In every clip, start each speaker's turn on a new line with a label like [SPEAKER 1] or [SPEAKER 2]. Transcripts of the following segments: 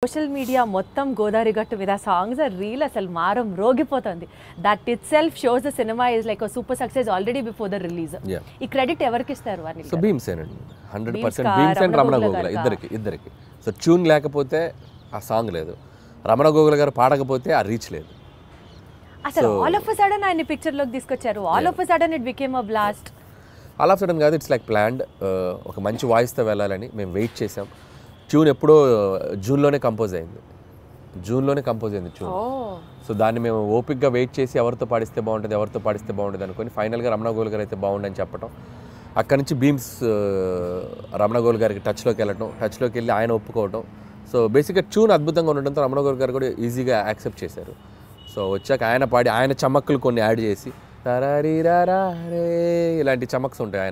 [SPEAKER 1] Social media మొత్తం గోదావరి గట్టు మీద సాంగ్స్ రీల్ అసలు మారం రోగిపోతుంది. That itself shows the cinema is like a super success already before the release. ఈ క్రెడిట్ ఎవరికి ఇస్తారు?
[SPEAKER 2] సో భీమ్స్ ఏనండి 100% భీమ్స్ అండ్ రమణ గోగుల ఇద్దరికి. సో ట్యూన్ లేకపోతే ఆ సాంగ్ లేదు, రమణ గోగుల గారు పాడకపోతే ఆ రీచ్ లేదు.
[SPEAKER 1] అసలు ఆల్ ఆఫ్ అ సడన్ ఆయన పిక్చర్ లోకి తీసుకొచ్చారు. All of a sudden it became a blast.
[SPEAKER 2] All of sudden కాదు, ఇట్స్ లైక్ ప్లాన్డ్. ఒక మంచి వాయిస్తో వెళ్ళాలని మేము వెయిట్ చేసాం. ట్యూన్ ఎప్పుడో జూన్లోనే కంపోజ్ అయింది ట్యూన్. సో దాన్ని మేము ఓపిక్గా వెయిట్ చేసి ఎవరితో పాడిస్తే బాగుంటుంది అనుకొని ఫైనల్గా రమణ గోగుల గారు అయితే బాగుండని చెప్పడం. అక్కడి నుంచి భీమ్స్ రమణ గోగుల గారికి టచ్లోకి వెళ్ళి ఆయన ఒప్పుకోవడం. సో బేసిక్గా ట్యూన్ అద్భుతంగా ఉండడంతో రమణ గోగుల గారు కూడా ఈజీగా యాక్సెప్ట్ చేశారు. సో వచ్చాక ఆయన పాడి ఆయన చమక్కులు కొన్ని యాడ్ చేసి రే ఇలాంటి చమక్స్ ఉంటాయి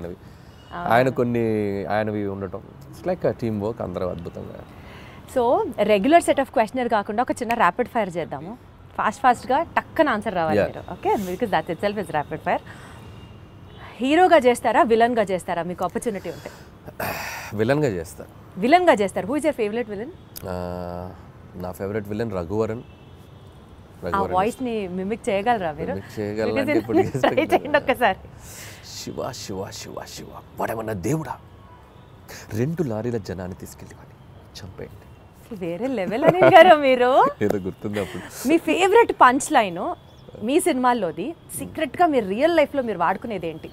[SPEAKER 2] ఆయనవి ఉండటం. ఇట్స్ లైక్ టీమ్ వర్క్, అందరూ అద్భుతంగా.
[SPEAKER 1] So regular set of questionnaire కాకుండా ఒక చిన్న ర్యాపిడ్ ఫైర్ చేద్దాము. ఫాస్ట్గా టక్కన ఆన్సర్ రావాలి మీరు. Okay, because that it self is rapid fire. హీరోగా చేస్తారా, విలన్గా చేస్తారా? మీకు ఆపర్చునిటీ ఉంటే
[SPEAKER 2] విలన్గా చేస్తారు.
[SPEAKER 1] Who is your favourite villain?
[SPEAKER 2] నా ఫేవరెట్ విలన్ రఘువరన్.
[SPEAKER 1] ఆ వాయిస్ ని మిమిక్ చేయగలరా మీరు? ఒక్కసారి
[SPEAKER 2] శివ శివ శివ శివ వాడేమన్నా దేవుడా, 2 లారీల జనాన్ని తీసుకెళ్ళి చంపేయండి.
[SPEAKER 1] వేరే లెవెల్ అని గారు మీరు.
[SPEAKER 2] ఏదో గుర్తుంది అప్పుడు.
[SPEAKER 1] మీ ఫేవరెట్ పంచ్ లైన్ మీ సినిమాల్లోది, సీక్రెట్ గా మీరు రియల్ లైఫ్ లో మీరు వాడుకునేది ఏంటి?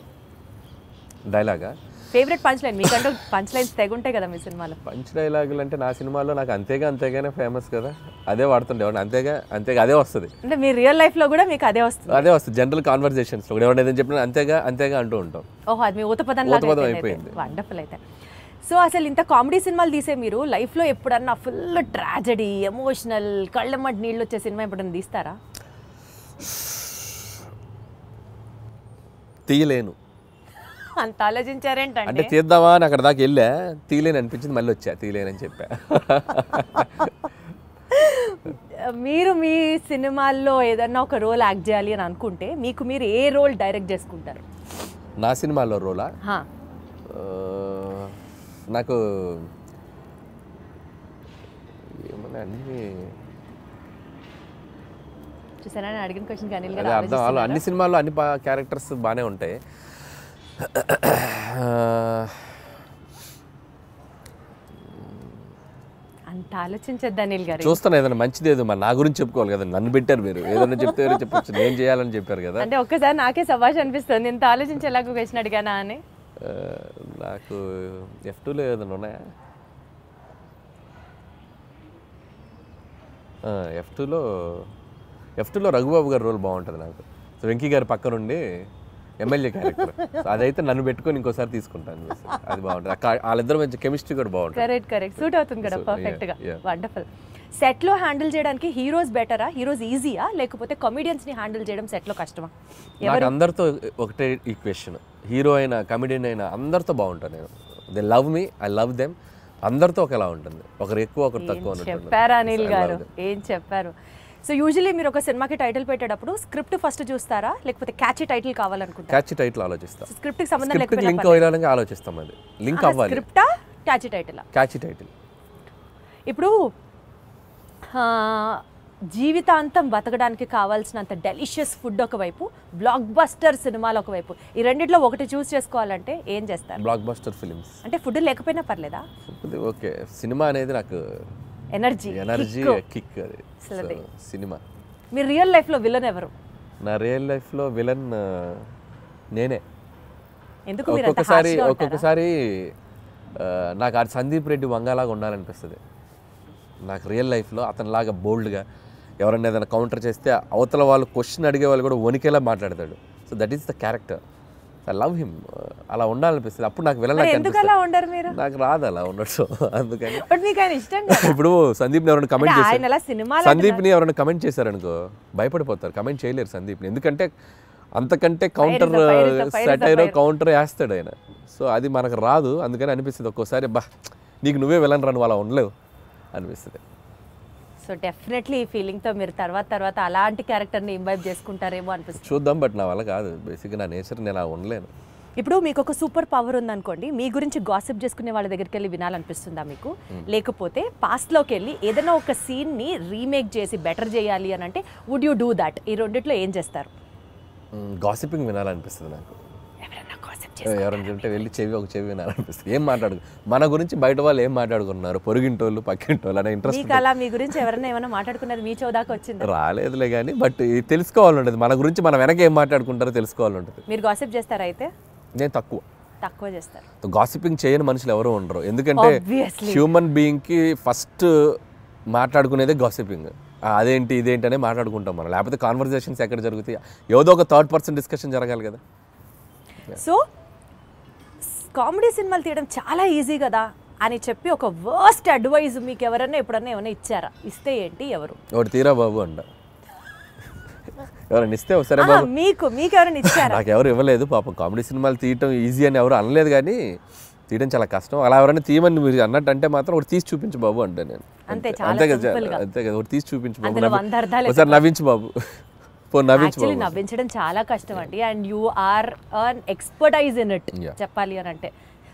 [SPEAKER 2] డైలాగా?
[SPEAKER 1] ఫేవరెట్ పంచ్ లైన్ మీకంటూ పంచ్ లైన్స్ తెగుంటాయి కదా మీ సినిమాలో.
[SPEAKER 2] పంచ్ డైలాగులు అంటే నా సినిమాలో నాకు అంతేగానే ఫేమస్ కదా, అదే వాడుతుండే. అంతేగా అదే వస్తుంది.
[SPEAKER 1] అంటే మీ రియల్ లైఫ్ లో కూడా మీకు అదే వస్తుంది? జనరల్
[SPEAKER 2] కాన్వర్సేషన్స్ లో ఎవరైనా ఏదైనా చెప్పినా అంతేగా అంటూ ఉంటాం.
[SPEAKER 1] ఓహో, అది మీ ఊతపదం అయిపోయింది. వండర్ఫుల్. అయితే సో అసలు ఇంత కామెడీ సినిమాలు తీసే మీరు లైఫ్ లో ఎప్పుడన్నా ఫుల్ ట్రాజడీ, ఎమోషనల్, కళ్ళమ్మటి నీళ్ళు వచ్చే సినిమా ఎప్పుడన్నా తీస్తారా?
[SPEAKER 2] తీయలేను.
[SPEAKER 1] అంత ఆలోచించారేంటంటే?
[SPEAKER 2] అంటే తీద్దామా అని అక్కడ దాకా వెళ్ళా, తీయలేని అనిపించింది, మళ్ళీ వచ్చా తీయలేనని చెప్పా.
[SPEAKER 1] మీరు మీ సినిమాల్లో ఏదన్నా ఒక రోల్ యాక్ట్ చేయాలి అని అనుకుంటే మీకు మీరు ఏ రోల్ డైరెక్ట్ చేసుకుంటారు?
[SPEAKER 2] నా సినిమాలో రోలా? నాకు ఏమన్నా అన్ని
[SPEAKER 1] చూసారా అడిగిన క్వశ్చన్ అనిల్
[SPEAKER 2] గారు అర్థం. అన్ని సినిమాల్లో అన్ని క్యారెక్టర్స్ బాగానే ఉంటాయి.
[SPEAKER 1] అంత ఆలోచించద్దు అనిల్ గారు.
[SPEAKER 2] చూస్తాను ఏదైనా మంచిది, ఏదో నా గురించి చెప్పుకోవాలి కదా, నన్ను పెట్టారు మీరు, ఏదైనా చెప్తే చెప్పచ్చు, నేను చేయాలని చెప్పారు కదా.
[SPEAKER 1] అంటే ఒక్కసారి నాకే సభాష్ అనిపిస్తుంది, ఇంత ఆలోచించేలాగా క్వశ్చన్ అడిగానా అని.
[SPEAKER 2] నాకు F2లో ఏదైనా ఉన్నాయా? F2లో రఘుబాబు గారి రోల్ బాగుంటుంది నాకు. సో వెంకీ గారి పక్క నుండి ఎమ్మెల్యే క్యారెక్టర్, అదైతే నన్ను పెట్టుకొని ఇంకోసారి తీసుకుంటాను. అది బాగుంటుంది. వాళ్ళిద్దరు మంచి కెమిస్ట్రీ కూడా బాగుంటుంది.
[SPEAKER 1] కరెక్ట్ సూట్ అవుతుంది కదా పర్ఫెక్ట్ గా. వండర్ఫుల్. సెట్ లో హ్యాండిల్ చేయడానికి హీరోస్ బెటరా, హీరోస్ ఈజీయా, లేకపోతే కామెడియన్స్ ని హ్యాండిల్ చేయడం సెట్ లో కష్టమా?
[SPEAKER 2] నాకు అందరితో ఒకటే ఈక్వేషన్, హీరో అయినా కమెడియన్ అయినా అందరితో బాగుంటాను నేను. They love me, I love them. అందరితో ఒకలా ఉంటుంది, ఒకరు ఎక్కువ ఒకరు తక్కువ.
[SPEAKER 1] చెప్పారా అనిల్ గారు, ఏం చెప్పారు. సో యూజువల్లీ మీరు ఒక సినిమాకి టైటిల్ పెట్టేటప్పుడు స్క్రిప్ట్ ఫస్ట్ చూస్తారా, లేకపోతే క్యాచీ టైటిల్ కావాలనుకుంటారా?
[SPEAKER 2] క్యాచీ టైటిల్ ఆలోచిస్తాం.
[SPEAKER 1] స్క్రిప్ట్ కి సంబంధం లేకపోయినా
[SPEAKER 2] లింక్ అవ్వాలని ఆలోచిస్తాం. అది లింక్ అవ్వాలి.
[SPEAKER 1] స్క్రిప్టా క్యాచీ టైటిల్?
[SPEAKER 2] Catchy title.
[SPEAKER 1] ఇప్పుడు జీవితాంతం బతకడానికి కావాల్సినంత డెలిషియస్ ఫుడ్ ఒకవైపు, బ్లాక్ బస్టర్ సినిమాలు ఒకవైపు, ఈ రెండిట్లో ఒకటి చూస్ చేసుకోవాలంటే ఏం చేస్తారు?
[SPEAKER 2] Block buster films.
[SPEAKER 1] అంటే ఫుడ్ లేకపోయినా పర్లేదా?
[SPEAKER 2] ఓకే, సినిమా అనేది నాకు ఎనర్జీ కిక్. అది సినిమా.
[SPEAKER 1] మీ రియల్ లైఫ్ లో విలన్ ఎవరు?
[SPEAKER 2] నా రియల్ లైఫ్ లో విలన్ నేనే.
[SPEAKER 1] ఎందుకు?
[SPEAKER 2] ఒక్కొక్కసారి నాకు ఆ సందీప్ రెడ్డి వంగలాగా ఉండాలనిపిస్తుంది. నాకు రియల్ లైఫ్లో అతనిలాగా బోల్డ్గా ఎవరన్నా ఏదైనా కౌంటర్ చేస్తే అవతల వాళ్ళు క్వశ్చన్ అడిగే వాళ్ళు కూడా వణికేలా మాట్లాడతాడు. So that is the character. I love him. అలా ఉండాలనిపిస్తుంది. అప్పుడు నాకు విలన్ నాకు రాదు అలా ఉండటం. అందుకని ఇప్పుడు సందీప్ని ఎవరైనా కమెంట్ చేస్తారు, సందీప్ని ఎవరైనా కమెంట్ చేశారనుకో భయపడిపోతారు, కమెంట్ చేయలేరు సందీప్ని. ఎందుకంటే అంతకంటే కౌంటర్ సెటైరో కౌంటర్ వేస్తాడు ఆయన. సో అది మనకు రాదు. అందుకని అనిపిస్తుంది ఒక్కోసారి, బా నీకు నువ్వే విలన్ రా, నువ్వు అలా ఉండలేవు అనిపిస్తుంది.
[SPEAKER 1] సో డెఫినెట్లీ ఈ ఫీలింగ్తో మీరు తర్వాత అలాంటి క్యారెక్టర్ని ఇంబైబ్ చేసుకుంటారేమో అనిపిస్తుంది.
[SPEAKER 2] చూద్దాం, బట్ నా వల్ల కాదు. బేసిక్గా నా నేచర్ నేను అలా ఉండలేను.
[SPEAKER 1] ఇప్పుడు మీకు ఒక సూపర్ పవర్ ఉందనుకోండి, మీ గురించి గాసిప్ చేసుకునే వాళ్ళ దగ్గరికి వెళ్ళి వినాలనిపిస్తుందా మీకు? లేకపోతే పాస్ట్లోకి వెళ్ళి ఏదైనా ఒక సీన్ని రీమేక్ చేసి బెటర్ చేయాలి అని అంటే వుడ్ యూ డూ దాట్? ఈ రెండిట్లో ఏం చేస్తారు?
[SPEAKER 2] గాసిపింగ్ వినాలనిపిస్తుంది నాకు.
[SPEAKER 1] ఎవరైనా గాసిప్
[SPEAKER 2] ఎవరైనా చెప్తే వెళ్ళి ఒక చెవి వినాలనిపిస్తుంది. ఏం మాట్లాడు మన గురించి బయట వాళ్ళు ఏం మాట్లాడుకున్నారు, పొరుగింటోళ్ళు పక్కింటోళ్ళు అనే ఇంట్రెస్ట్
[SPEAKER 1] మీకు అలా మీ గురించి ఎవరైనా ఏమైనా మాట్లాడుకున్నది మీ చౌదాకా వచ్చింది?
[SPEAKER 2] రాలేదులే కానీ, బట్ తెలుసుకోవాలి ఉంటుంది మన గురించి, మన వెనక ఏం మాట్లాడుకుంటారో తెలుసుకోవాలి ఉంటుంది.
[SPEAKER 1] మీరు గాసిప్ చేస్తారా అయితే?
[SPEAKER 2] నేను
[SPEAKER 1] తక్కువ చేస్తారు.
[SPEAKER 2] గాసిపింగ్ చేయని మనుషులు ఎవరు ఉండరు, ఎందుకంటే హ్యూమన్ బీయింగ్కి ఫస్ట్ మాట్లాడుకునేదే గాసిపింగ్. అదేంటి ఇదేంటి అనే మాట్లాడుకుంటాం మనం, లేకపోతే కాన్వర్జేషన్స్ ఎక్కడ జరుగుతాయి, ఏదో ఒక థర్డ్ పర్సన్ డిస్కషన్ జరగాలి కదా.
[SPEAKER 1] సో కామెడీ సినిమాలు తీయడం చాలా ఈజీ కదా అని చెప్పి ఒక వర్స్ట్ అడ్వైజ్ మీకు ఎవరైనా ఎప్పుడన్నా ఏమైనా ఇచ్చారా? ఇస్తే ఏంటి, ఎవరు?
[SPEAKER 2] ఒకటి తీరా బాబు అంట, ఎవరైనా ఇస్తే సరే బాబు.
[SPEAKER 1] మీకు ఎవరైనా ఇచ్చారా?
[SPEAKER 2] నాకు ఎవరు ఇవ్వలేదు పాపం. కామెడీ సినిమాలు తీయటం ఈజీ అని ఎవరు అనలేదు, కానీ తీయడం చాలా కష్టం. అలా ఎవరైనా తీయమని మీరు అన్నట్టు అంటే మాత్రం ఒకటి తీసి చూపించు బాబు అంటే నేను అంతే కదా, ఒకటి తీసి చూపించు బాబు, ఒకసారి నవ్వించు బాబు.
[SPEAKER 1] నవ్వించడం చాలా కష్టం అండి, and you are an expertise in it చెప్పాలి అని అంటే.